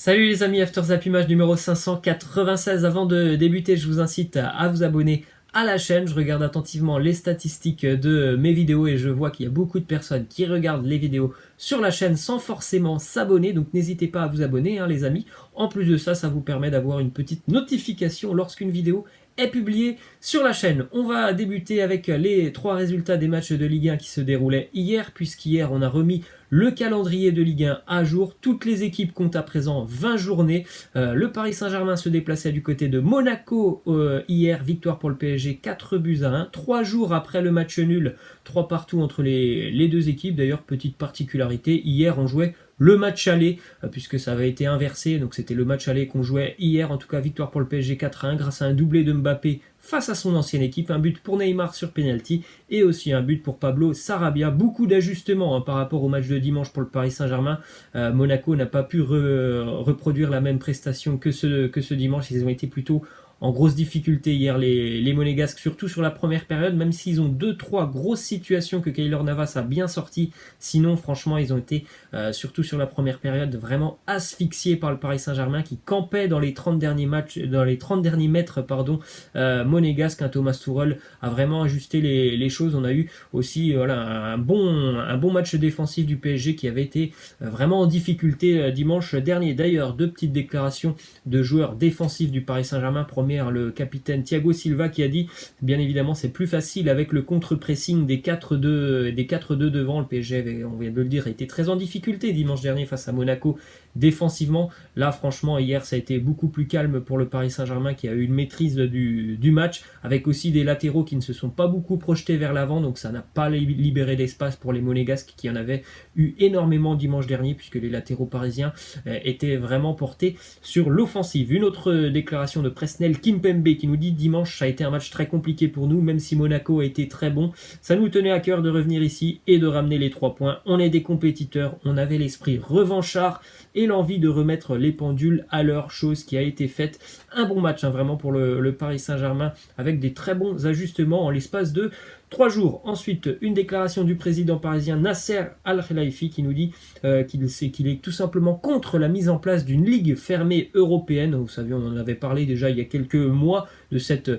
Salut les amis, After Zap Image numéro 596. Avant de débuter, je vous incite à vous abonner à la chaîne. Je regarde attentivement les statistiques de mes vidéos et je vois qu'il y a beaucoup de personnes qui regardent les vidéos sur la chaîne sans forcément s'abonner. Donc n'hésitez pas à vous abonner les amis. En plus de ça, ça vous permet d'avoir une petite notification lorsqu'une vidéo est publiée sur la chaîne. On va débuter avec les 3 résultats des matchs de Ligue 1 qui se déroulaient hier, puisqu'hier on a remis le calendrier de Ligue 1 à jour. Toutes les équipes comptent à présent 20 journées. Le Paris Saint-Germain se déplaçait du côté de Monaco hier. Victoire pour le PSG, 4-1. 3 jours après le match nul, 3 partout entre les deux équipes. D'ailleurs, petite particularité, hier on jouait le match aller, puisque ça avait été inversé, donc c'était le match aller qu'on jouait hier. En tout cas, victoire pour le PSG 4-1 grâce à un doublé de Mbappé face à son ancienne équipe, un but pour Neymar sur penalty et aussi un but pour Pablo Sarabia. Beaucoup d'ajustements par rapport au match de dimanche pour le Paris Saint-Germain. Monaco n'a pas pu reproduire la même prestation que ce dimanche. Ils ont été plutôt en grosse difficulté hier les Monégasques, surtout sur la première période, même s'ils ont 2-3 grosses situations que Keylor Navas a bien sorti. Sinon, franchement, ils ont été, surtout sur la première période, vraiment asphyxiés par le Paris Saint-Germain qui campait dans les 30 derniers mètres, monégasque. Thomas Tuchel a vraiment ajusté les choses. On a eu aussi un bon match défensif du PSG qui avait été vraiment en difficulté dimanche dernier. D'ailleurs, 2 petites déclarations de joueurs défensifs du Paris Saint-Germain. Première, le capitaine Thiago Silva qui a dit, bien évidemment, c'est plus facile avec le contre-pressing des 4-2 devant. Le PSG, on vient de le dire, a été très en difficulté dimanche dernier face à Monaco défensivement. Là, franchement, hier, ça a été beaucoup plus calme pour le Paris Saint-Germain qui a eu une maîtrise du match, avec aussi des latéraux qui ne se sont pas beaucoup projetés vers l'avant, donc ça n'a pas libéré d'espace pour les Monégasques qui en avaient eu énormément dimanche dernier, puisque les latéraux parisiens étaient vraiment portés sur l'offensive. Une autre déclaration de Presnel Kimpembe qui nous dit: dimanche, ça a été un match très compliqué pour nous, même si Monaco a été très bon. Ça nous tenait à cœur de revenir ici et de ramener les 3 points. On est des compétiteurs, on avait l'esprit revanchard et l'envie de remettre les pendules à l'heure, chose qui a été faite. Un bon match vraiment pour le Paris Saint-Germain, avec des très bons ajustements en l'espace de 3 jours. Ensuite, une déclaration du président parisien Nasser Al-Khelaifi qui nous dit qu'il est tout simplement contre la mise en place d'une ligue fermée européenne. Vous savez, on en avait parlé déjà il y a quelques mois de cette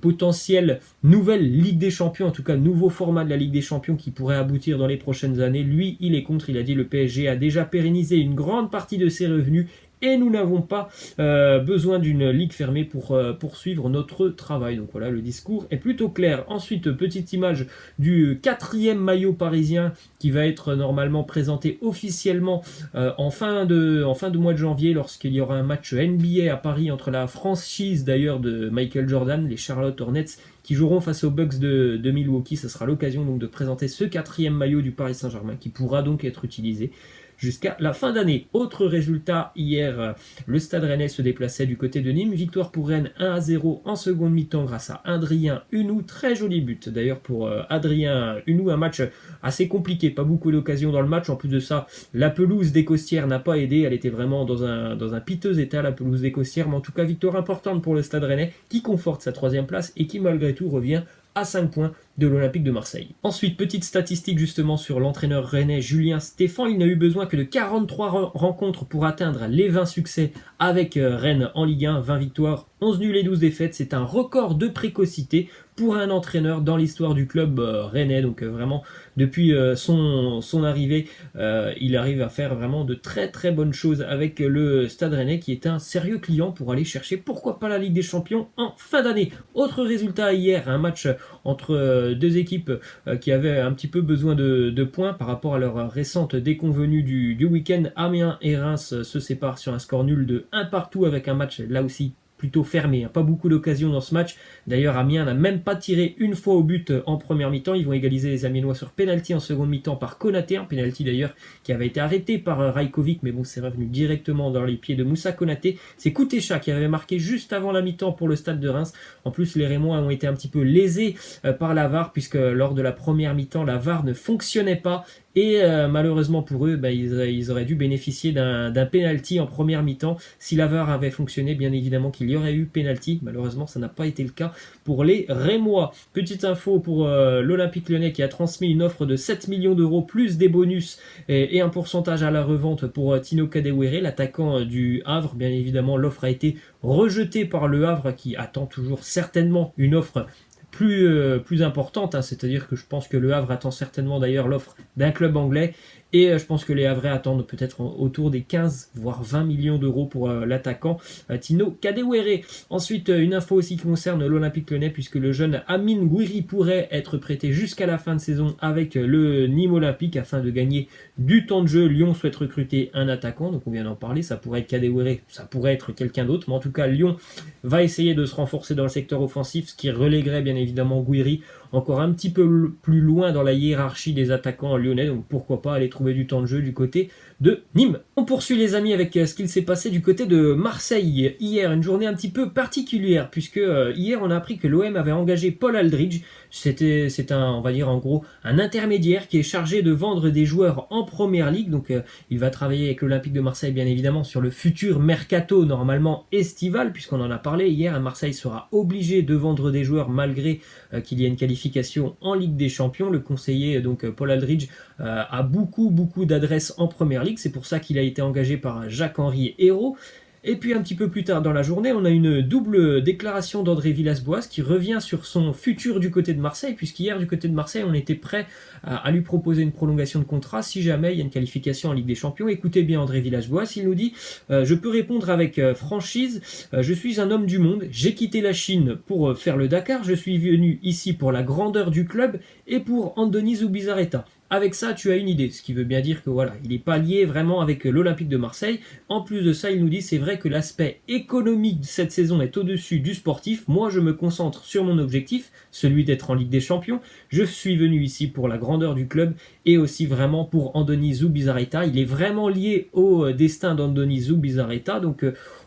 potentielle nouvelle Ligue des Champions, en tout cas nouveau format de la Ligue des Champions qui pourrait aboutir dans les prochaines années. Lui, il est contre. Il a dit: le PSG a déjà pérennisé une grande partie de ses revenus et nous n'avons pas besoin d'une ligue fermée pour poursuivre notre travail. Donc voilà, le discours est plutôt clair. Ensuite, petite image du 4e maillot parisien qui va être normalement présenté officiellement en fin de mois de janvier, lorsqu'il y aura un match NBA à Paris entre la franchise d'ailleurs de Michael Jordan, les Charlotte Hornets, qui joueront face aux Bucks de Milwaukee. Ça sera l'occasion donc de présenter ce 4e maillot du Paris Saint-Germain qui pourra donc être utilisé jusqu'à la fin d'année. Autre résultat hier, le Stade Rennais se déplaçait du côté de Nîmes. Victoire pour Rennes 1-0 en seconde mi-temps grâce à Adrien Hunou. Très joli but d'ailleurs pour Adrien Hunou. Un match assez compliqué, pas beaucoup d'occasions dans le match. En plus de ça, la pelouse des Costières n'a pas aidé. Elle était vraiment dans un piteux état, la pelouse des Costières. Mais en tout cas, victoire importante pour le Stade Rennais qui conforte sa 3e place et qui malgré tout revient à 5 points de l'Olympique de Marseille. Ensuite, petite statistique justement sur l'entraîneur rennais Julien Stéphan. Il n'a eu besoin que de 43 rencontres pour atteindre les 20 succès avec Rennes en Ligue 1. 20 victoires, 11 nuls et 12 défaites. C'est un record de précocité pour un entraîneur dans l'histoire du club rennais. Donc vraiment, depuis son arrivée, il arrive à faire vraiment de très très bonnes choses avec le Stade Rennais, qui est un sérieux client pour aller chercher, pourquoi pas, la Ligue des Champions en fin d'année. Autre résultat hier, un match entre 2 équipes qui avaient un petit peu besoin de points par rapport à leur récente déconvenue du week-end. Amiens et Reims se séparent sur un score nul de 1-1, avec un match là aussi plutôt fermé, pas beaucoup d'occasions dans ce match. D'ailleurs, Amiens n'a même pas tiré une fois au but en première mi-temps. Ils vont égaliser les Amiénois sur penalty en seconde mi-temps par Konaté, un penalty d'ailleurs qui avait été arrêté par Rajkovic, mais bon, c'est revenu directement dans les pieds de Moussa Konaté. C'est Koutécha qui avait marqué juste avant la mi-temps pour le Stade de Reims. En plus, les Rémois ont été un petit peu lésés par la VAR, puisque lors de la première mi-temps, la VAR ne fonctionnait pas Et malheureusement pour eux, ils auraient dû bénéficier d'un penalty en première mi-temps. Si la VAR avait fonctionné, bien évidemment qu'il y aurait eu penalty. Malheureusement, ça n'a pas été le cas pour les Rémois. Petite info pour l'Olympique Lyonnais qui a transmis une offre de 7 millions d'euros plus des bonus et un pourcentage à la revente pour Tino Kadewere, l'attaquant du Havre. Bien évidemment, l'offre a été rejetée par le Havre qui attend toujours certainement une offre plus importante, hein. C'est-à-dire que je pense que le Havre attend certainement d'ailleurs l'offre d'un club anglais et je pense que les Havrais attendent peut-être autour des 15 voire 20 millions d'euros pour l'attaquant Tino Kadewere. Ensuite, une info aussi qui concerne l'Olympique Lyonnais puisque le jeune Amine Gouiri pourrait être prêté jusqu'à la fin de saison avec le Nîmes Olympique afin de gagner du temps de jeu. Lyon souhaite recruter un attaquant, donc on vient d'en parler, ça pourrait être Kadewere, ça pourrait être quelqu'un d'autre, mais en tout cas Lyon va essayer de se renforcer dans le secteur offensif, ce qui relèguerait bien évidemment Gouiri encore un petit peu plus loin dans la hiérarchie des attaquants lyonnais, donc pourquoi pas aller trouver du temps de jeu du côté de Nîmes. On poursuit les amis avec ce qu'il s'est passé du côté de Marseille hier, une journée un petit peu particulière puisque hier on a appris que l'OM avait engagé Paul Aldridge. C'est on va dire en gros un intermédiaire qui est chargé de vendre des joueurs en première ligue, donc il va travailler avec l'Olympique de Marseille bien évidemment sur le futur mercato normalement estival puisqu'on en a parlé hier. Marseille sera obligé de vendre des joueurs malgré qu'il y ait une qualification en Ligue des Champions. Le conseiller donc Paul Aldridge a beaucoup d'adresses en première ligue, c'est pour ça qu'il a été engagé par Jacques-Henri Hérault. Et puis un petit peu plus tard dans la journée, on a une double déclaration d'André Villas-Boas qui revient sur son futur du côté de Marseille, puisqu'hier du côté de Marseille, on était prêt à lui proposer une prolongation de contrat si jamais il y a une qualification en Ligue des Champions. Écoutez bien André Villas-Boas, il nous dit « Je peux répondre avec franchise, je suis un homme du monde, j'ai quitté la Chine pour faire le Dakar, je suis venu ici pour la grandeur du club et pour Andoni Zubizarreta. Avec ça, tu as une idée, ce qui veut bien dire que voilà, il n'est pas lié vraiment avec l'Olympique de Marseille. En plus de ça, il nous dit c'est vrai que l'aspect économique de cette saison est au-dessus du sportif. Moi, je me concentre sur mon objectif, celui d'être en Ligue des Champions. Je suis venu ici pour la grandeur du club et aussi vraiment pour Andoni Zubizarreta. Il est vraiment lié au destin d'Andoni Zubizarreta, donc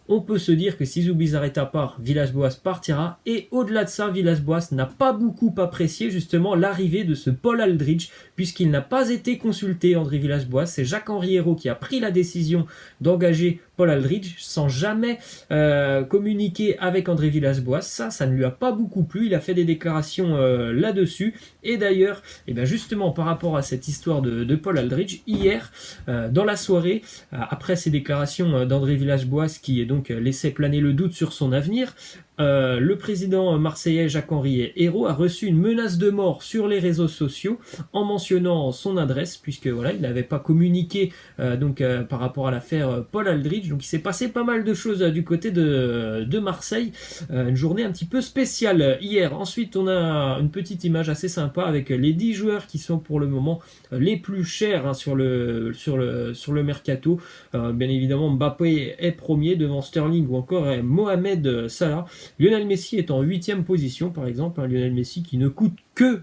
on peut se dire que si Zubizarreta part, Villas-Boas partira. Et au-delà de ça, Villas-Boas n'a pas beaucoup apprécié justement l'arrivée de ce Paul Aldridge, puisqu'il n'a pas été consulté, André Villas-Boas. C'est Jacques-Henri Hérault qui a pris la décision d'engager Paul Aldridge sans jamais communiquer avec André Villas-Boas. Ça ne lui a pas beaucoup plu. Il a fait des déclarations là-dessus. Et d'ailleurs, justement par rapport à cette histoire de Paul Aldridge, hier, dans la soirée, après ces déclarations d'André Villas-Boas qui est donc laissait planer le doute sur son avenir, le président marseillais Jacques-Henri Hérault a reçu une menace de mort sur les réseaux sociaux en mentionnant son adresse, puisque voilà, il n'avait pas communiqué par rapport à l'affaire Paul Aldridge. Donc il s'est passé pas mal de choses du côté de Marseille, une journée un petit peu spéciale hier. Ensuite on a une petite image assez sympa avec les 10 joueurs qui sont pour le moment les plus chers sur le mercato. Bien évidemment Mbappé est premier devant Sterling ou encore Mohamed Salah. Lionel Messi est en 8e position par exemple, Lionel Messi qui ne coûte que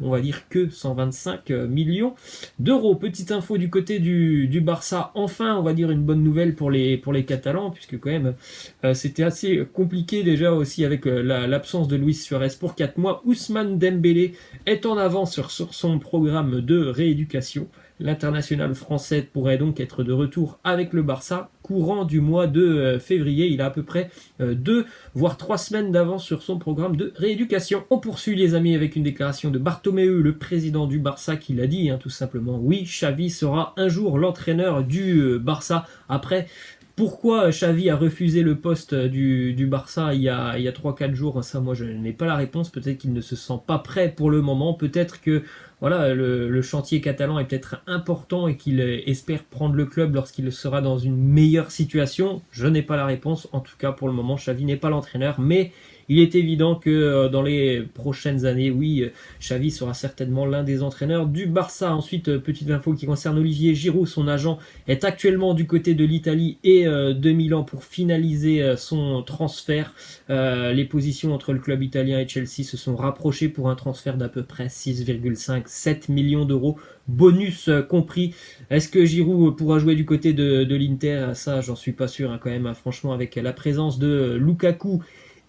125 millions d'euros. Petite info du côté du Barça, enfin on va dire une bonne nouvelle pour les Catalans, puisque quand même c'était assez compliqué déjà aussi avec l'absence de Luis Suarez pour 4 mois. Ousmane Dembélé est en avance sur son programme de rééducation. L'international français pourrait donc être de retour avec le Barça courant du mois de février. Il a à peu près 2 voire 3 semaines d'avance sur son programme de rééducation. On poursuit les amis avec une déclaration de Bartomeu, le président du Barça, qui l'a dit tout simplement. Oui, Xavi sera un jour l'entraîneur du Barça. Après, pourquoi Xavi a refusé le poste du Barça il y a 3-4 jours, ça moi je n'ai pas la réponse. Peut-être qu'il ne se sent pas prêt pour le moment, peut-être que voilà, le chantier catalan est peut-être important et qu'il espère prendre le club lorsqu'il sera dans une meilleure situation. Je n'ai pas la réponse, en tout cas pour le moment Xavi n'est pas l'entraîneur, mais il est évident que dans les prochaines années, oui, Xavi sera certainement l'un des entraîneurs du Barça. Ensuite, petite info qui concerne Olivier Giroud, son agent est actuellement du côté de l'Italie et de Milan pour finaliser son transfert. Les positions entre le club italien et Chelsea se sont rapprochées pour un transfert d'à peu près 6,7 millions d'euros, bonus compris. Est-ce que Giroud pourra jouer du côté de l'Inter? Ça, j'en suis pas sûr quand même, franchement, avec la présence de Lukaku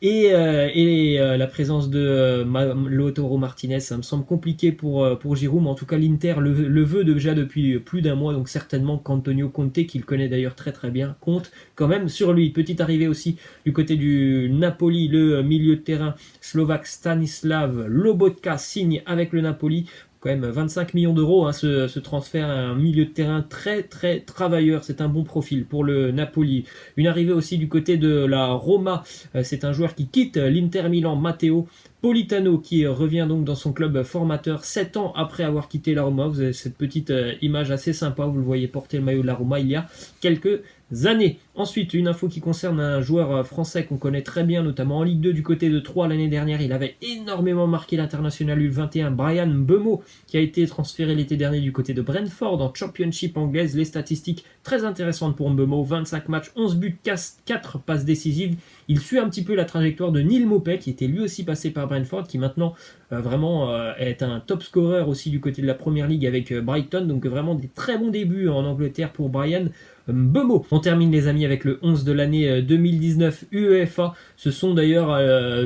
La présence de Lautaro Martinez, ça me semble compliqué pour Giroud, mais en tout cas l'Inter le veut déjà depuis plus d'un mois, donc certainement qu'Antonio Conte, qu'il connaît d'ailleurs très très bien, compte quand même sur lui. Petite arrivée aussi du côté du Napoli, le milieu de terrain slovaque Stanislav Lobotka signe avec le Napoli. Quand même 25 millions d'euros, hein, ce transfert à un milieu de terrain très très travailleur, c'est un bon profil pour le Napoli. Une arrivée aussi du côté de la Roma, c'est un joueur qui quitte l'Inter Milan, Matteo Politano, qui revient donc dans son club formateur 7 ans après avoir quitté la Roma. Vous avez cette petite image assez sympa, vous le voyez porter le maillot de la Roma il y a quelques années. Ensuite, une info qui concerne un joueur français qu'on connaît très bien, notamment en Ligue 2 du côté de Troyes l'année dernière. Il avait énormément marqué l'international U21, Bryan Mbeumo, qui a été transféré l'été dernier du côté de Brentford en Championship anglaise. Les statistiques très intéressantes pour Mbeumo, 25 matchs, 11 buts, 4 passes décisives. Il suit un petit peu la trajectoire de Neil Maupay, qui était lui aussi passé par Brentford, qui maintenant est un top scorer aussi du côté de la Première Ligue avec Brighton. Donc vraiment des très bons débuts en Angleterre pour Bryan Mbeumo. On termine les amis avec le 11 de l'année 2019 UEFA. Ce sont d'ailleurs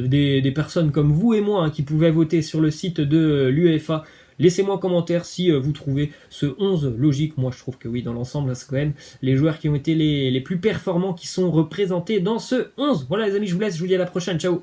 des personnes comme vous et moi, hein, qui pouvaient voter sur le site de l'UEFA. Laissez-moi un commentaire si vous trouvez ce 11 logique. Moi je trouve que oui, dans l'ensemble c'est quand même les joueurs qui ont été les plus performants qui sont représentés dans ce 11. Voilà les amis, je vous laisse, je vous dis à la prochaine, ciao.